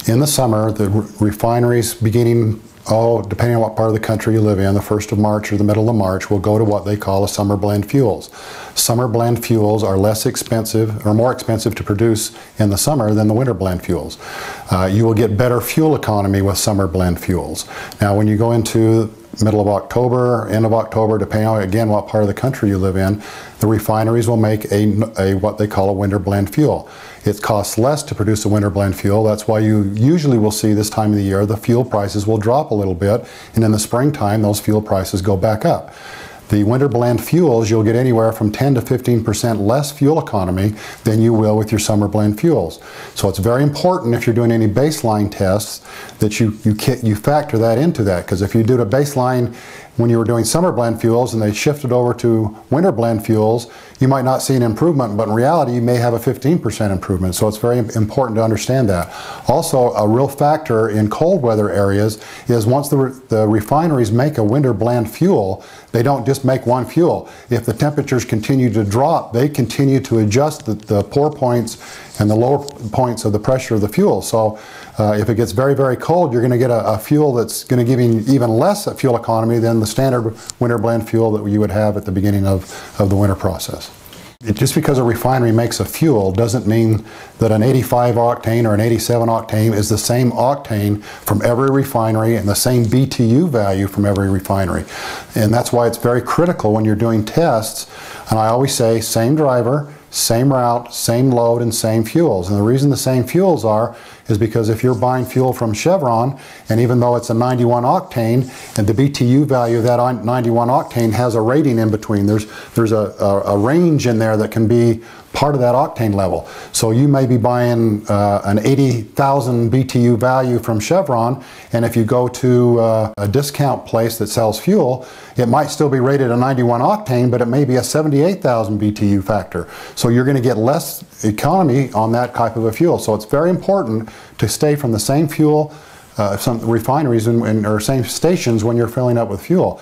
In the summer, the refineries beginning, depending on what part of the country you live in, the 1st of March or the middle of March, will go to what they call a summer blend fuels. Summer blend fuels are less expensive or more expensive to produce in the summer than the winter blend fuels. You will get better fuel economy with summer blend fuels. Now when you go into middle of October, end of October, depending on again what part of the country you live in, the refineries will make a what they call a winter blend fuel. It costs less to produce a winter blend fuel. That's why you usually will see this time of the year the fuel prices will drop a little bit, and in the springtime those fuel prices go back up. The winter blend fuels, you'll get anywhere from 10 to 15% less fuel economy than you will with your summer blend fuels. So it's very important if you're doing any baseline tests that you factor that into that, because if you do a baseline when you were doing summer blend fuels and they shifted over to winter blend fuels, you might not see an improvement, but in reality you may have a 15% improvement. So it's very important to understand that. Also, a real factor in cold weather areas is once the refineries make a winter blend fuel, they don't just make one fuel. If the temperatures continue to drop, they continue to adjust the pour points and the lower points of the pressure of the fuel. So if it gets very, very cold, you're going to get a fuel that's going to give you even less fuel economy than the standard winter blend fuel that you would have at the beginning of the winter process. Just because a refinery makes a fuel doesn't mean that an 85 octane or an 87 octane is the same octane from every refinery and the same BTU value from every refinery. And that's why it's very critical when you're doing tests. And I always say same driver, same route, same load, and same fuels. And the reason the same fuels is because if you're buying fuel from Chevron, and even though it's a 91 octane, and the BTU value of that 91 octane has a rating in between, there's a range in there that can be part of that octane level. So you may be buying an 80,000 BTU value from Chevron, and if you go to a discount place that sells fuel, it might still be rated a 91 octane, but it may be a 78,000 BTU factor. So you're going to get less economy on that type of a fuel. So it's very important to stay from the same fuel, some refineries or same stations when you're filling up with fuel.